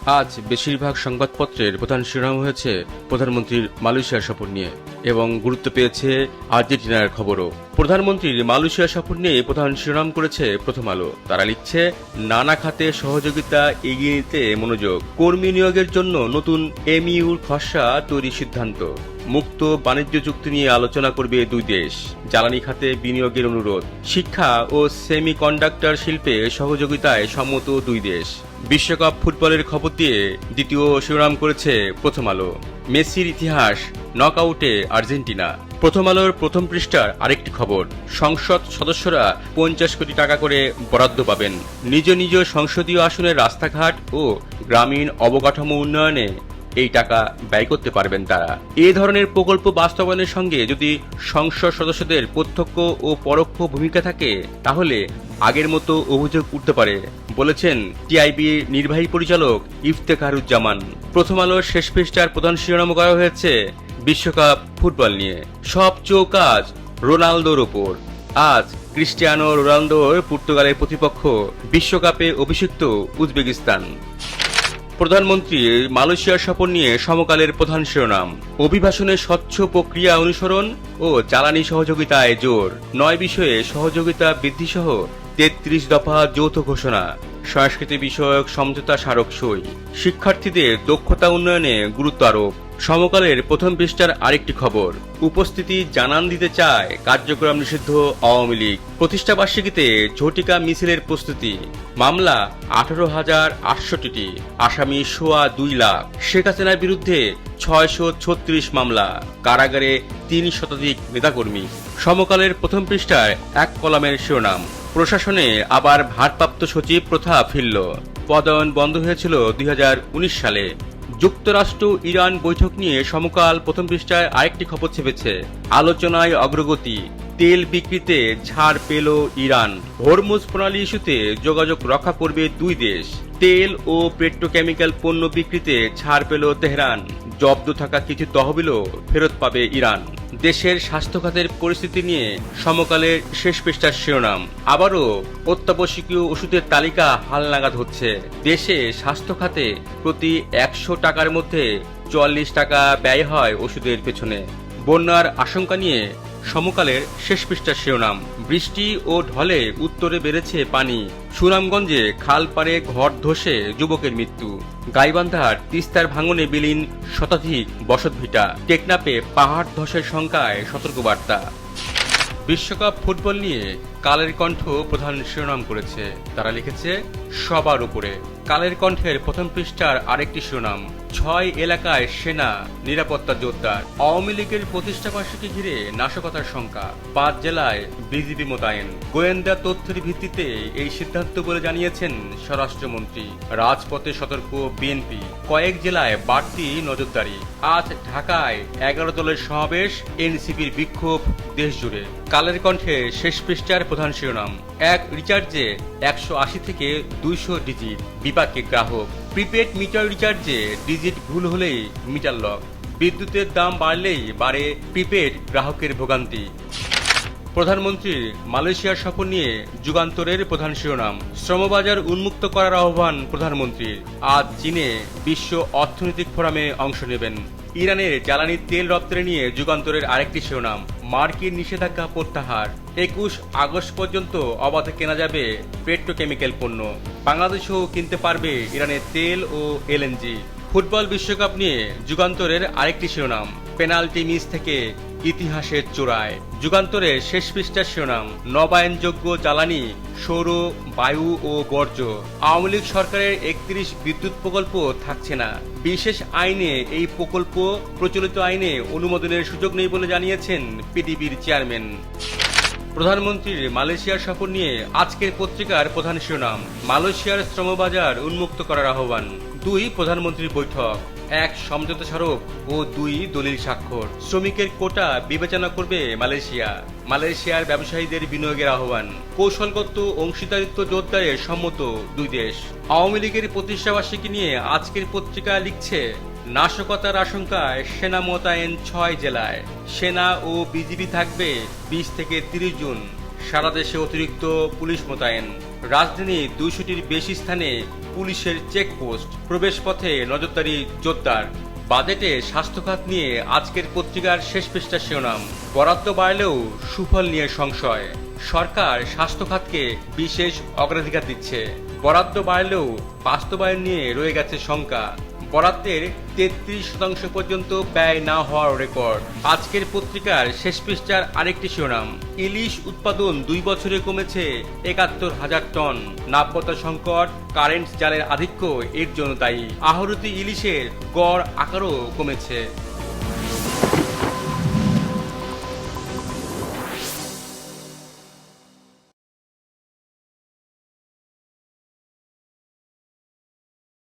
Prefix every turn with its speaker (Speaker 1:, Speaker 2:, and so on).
Speaker 1: আজ বেশিরভাগ সংবাদপত্রের প্রধান শিরোনাম হয়েছে প্রধানমন্ত্রীর মালয়েশিয়া সফর নিয়ে এবং গুরুত্ব পেয়েছে আর্জেন্টিনার খবরও। প্রধানমন্ত্রীর মালয়েশিয়া সফর নিয়ে প্রধান শিরোনাম করেছে প্রথম আলো। তারা লিখছে, নানা খাতে সহযোগিতা এগিয়ে নিতে মনোযোগ, কর্মী নিয়োগের জন্য নতুন এমইউর খসড়া তৈরির সিদ্ধান্ত, মুক্ত বাণিজ্য চুক্তি নিয়ে আলোচনা করবে দুই দেশ, জ্বালানি খাতে বিনিয়োগের অনুরোধ, শিক্ষা ও সেমিকন্ডাক্টর শিল্পে সহযোগিতায় সম্মত দুই দেশ। বিশ্বকাপ ফুটবলের খবর দিয়ে দ্বিতীয় শিরোনাম করেছে প্রথম আলো। মেসির ইতিহাস, নকআউটে আর্জেন্টিনা। প্রথম আলোর প্রথম পৃষ্ঠার আরেকটি খবর, সংসদ সদস্যরা 50 কোটি টাকা করে বরাদ্দ পাবেন। নিজ নিজ সংসদীয় আসনের রাস্তাঘাট ও গ্রামীণ অবকাঠামো উন্নয়নে এই টাকা ব্যয় করতে পারবেন তারা। এ ধরনের প্রকল্প বাস্তবায়নের সঙ্গে যদি সংসদ সদস্যদের প্রত্যক্ষ ও পরোক্ষ ভূমিকা থাকে তাহলে আগের মতো অভিযোগ উঠতে পারে, বলেছেন টিআইবির নির্বাহী পরিচালক ইফতেখারুজ্জামান। প্রথম আলোর শেষ পৃষ্ঠার প্রধান শিরোনাম করা হয়েছে বিশ্বকাপ ফুটবল নিয়ে। সব চৌকাজ রোনালদোর ওপর। আজ ক্রিস্টিয়ানো রোনালদোর পর্তুগালের প্রতিপক্ষ বিশ্বকাপে অভিষিক্ত উজবেকিস্তান। প্রধানমন্ত্রীর মালয়েশিয়ার সফর নিয়ে সমকালের প্রধান শিরোনাম, অভিবাসনে স্বচ্ছ প্রক্রিয়া অনুসরণ ও জ্বালানি সহযোগিতায় জোর, 9 বিষয়ে সহযোগিতা বৃদ্ধিসহ 33 দফা যৌথ ঘোষণা, সংস্কৃতি বিষয়ক সমঝোতা স্মারক সই, শিক্ষার্থীদের দক্ষতা উন্নয়নে গুরুত্ব আরোপ। সমকালের প্রথম পৃষ্ঠার আরেকটি খবর, উপস্থিতি জানান দিতে চায় কার্যক্রম নিষিদ্ধ আওয়ামী লীগ। প্রতিষ্ঠাবার্ষিকীতে ঝটিকা মিছিলের প্রস্তুতি। মামলা 18,800টি, আসামি সোয়া 2 লাখ। শেখ হাসিনার বিরুদ্ধে 636 মামলা, কারাগারে 3 শতাধিক নেতাকর্মী। সমকালের প্রথম পৃষ্ঠায় এক কলামের শিরোনাম, প্রশাসনে আবার ভারপ্রাপ্ত সচিব প্রথা ফিরল। পদায়ন বন্ধ হয়েছিল 2019 সালে। যুক্তরাষ্ট্র ইরান বৈঠক নিয়ে সমকাল প্রথম পৃষ্ঠায় আরেকটি খবর ছেপেছে, আলোচনায় অগ্রগতি, তেল বিক্রিতে ছাড় পেল ইরান। হরমুজ প্রণালী ইস্যুতে যোগাযোগ রক্ষা করবে দুই দেশ। তেল ও পেট্রোকেমিক্যাল পণ্য বিক্রিতে ছাড় পেল তেহরান। জব্দ থাকা কিছু তহবিলও ফেরত পাবে ইরান। দেশের স্বাস্থ্য খাতের পরিস্থিতি নিয়ে সমকালের শেষ পৃষ্ঠার শিরোনাম, আবারও অত্যাবশ্যকীয় ওষুধের তালিকা হালনাগাদ হচ্ছে। দেশে স্বাস্থ্য খাতে প্রতি 100 টাকার মধ্যে 44 টাকা ব্যয় হয় ওষুধের পেছনে। বন্যার আশঙ্কা নিয়ে সমকালের শেষ পৃষ্ঠার শিরোনাম, বৃষ্টি ও ঢলে উত্তরে বেড়েছে পানি। সুনামগঞ্জে খাল পাড়ে ঘর ধসে যুবকের মৃত্যু। গাইবান্ধার তিস্তার ভাঙনে বিলীন শতাধিক বসতভিটা। টেকনাফে পাহাড় ধসের শঙ্কায় সতর্কবার্তা। বিশ্বকাপ ফুটবল নিয়ে কালের কণ্ঠ প্রধান শিরোনাম করেছে। তারা লিখেছে, সবার উপরে। কালের কণ্ঠের প্রথম পৃষ্ঠার আরেকটি শিরোনাম, 6 এলাকায় সেনা নিরাপত্তা জোরদার। আওয়ামী লীগের প্রতিষ্ঠাবার্ষিকী ঘিরে নাশকতার শঙ্কা, 5 জেলায় বিজিবি মোতায়েন। গোয়েন্দা তথ্যের ভিত্তিতে এই সিদ্ধান্ত বলে জানিয়েছেন স্বরাষ্ট্রমন্ত্রী। রাজপথে সতর্ক বিএনপি, কয়েক জেলায় বাড়তি নজরদারি। আজ ঢাকায় 11 দলের সমাবেশ, এনসিপির বিক্ষোভ দেশজুড়ে। কালের কণ্ঠে শেষ পৃষ্ঠার প্রধান শিরোনাম, এক রিচার্জে 180 থেকে 200 ডিজিট, বিপাকে গ্রাহক। প্রিপেড মিটার রিচার্জে ডিজিট ভুল হলেই মিটার লক। বিদ্যুতের দাম বাড়লেই বাড়ে প্রিপেড গ্রাহকের ভোগান্তি। প্রধানমন্ত্রীর মালয়েশিয়ার সফর নিয়ে যুগান্তরের প্রধান শিরোনাম, শ্রমবাজার উন্মুক্ত করার আহ্বান প্রধানমন্ত্রীর। আজ চীনে বিশ্ব অর্থনৈতিক ফোরামে অংশ নেবেন। ইরানের জ্বালানি তেল রপ্তানি নিয়ে যুগান্তরের আরেকটি শিরোনাম, মার্কিন নিষেধাজ্ঞা প্রত্যাহার। 21 আগস্ট পর্যন্ত অবাধে কেনা যাবে পেট্রোকেমিক্যাল পণ্য। বাংলাদেশও কিনতে পারবে ইরানের তেল ও এলএনজি। ফুটবল বিশ্বকাপ নিয়ে যুগান্তরের আরেকটি শিরোনাম, পেনাল্টি মিস থেকে ইতিহাসের চূড়ায়। যুগান্তরের শেষ পৃষ্ঠার শিরোনাম, নবায়নযোগ্য জ্বালানি, সৌর, বায়ু ও বর্জ্য। আওয়ামী লীগ সরকারের 31 বিদ্যুৎ প্রকল্প থাকছে না। বিশেষ আইনে এই প্রকল্প প্রচলিত আইনে অনুমোদনের সুযোগ নেই বলে জানিয়েছেন পিডিবির চেয়ারম্যান। প্রধানমন্ত্রীর মালয়েশিয়ার সফর নিয়ে আজকের পত্রিকার প্রধান শিরোনাম, মালয়েশিয়ার শ্রমবাজার উন্মুক্ত করার আহ্বান। 2 প্রধানমন্ত্রীর বৈঠক, 1 সমঝোতা স্মারক ও 2 দলিল স্বাক্ষর। শ্রমিকের কোটা বিবেচনা করবে মালয়েশিয়া। মালয়েশিয়ার ব্যবসায়ীদের বিনিয়োগের আহ্বান। কৌশলগত অংশীদারিত্ব জোরদারে সম্মত দুই দেশ। আওয়ামী লীগের প্রতিষ্ঠাবার্ষিকী নিয়ে আজকের পত্রিকা লিখছে, নাশকতার আশঙ্কায় সেনা মোতায়েন 6 জেলায়। সেনা ও বিজিবি থাকবে 20 থেকে 30 জুন। সারা দেশে অতিরিক্ত পুলিশ মোতায়েন। রাজধানীর 200টির বেশি স্থানে পুলিশের চেকপোস্ট, প্রবেশপথে নজরদারি জোরদার। বাজেটে স্বাস্থ্যখাত নিয়ে আজকের পত্রিকার শেষ পৃষ্ঠা শিরোনাম। বরাদ্দ বাড়লেও সুফল নিয়ে সংশয়। সরকার স্বাস্থ্যখাতকে বিশেষ অগ্রাধিকার দিচ্ছে। বরাদ্দ বাড়লেও বাস্তবায়ন নিয়ে রয়ে গেছে শঙ্কা। বরাদ্দের 33% পর্যন্ত ব্যয় না হওয়ার রেকর্ড। আজকের পত্রিকার শেষ পৃষ্ঠার আরেকটি শিরোনাম, ইলিশ উৎপাদন 2 বছরে কমেছে 71,000 টন। নাব্যতা সংকট, কারেন্ট জালের আধিক্য এর জন্য দায়ী। আহরিত ইলিশের গড় আকারও কমেছে।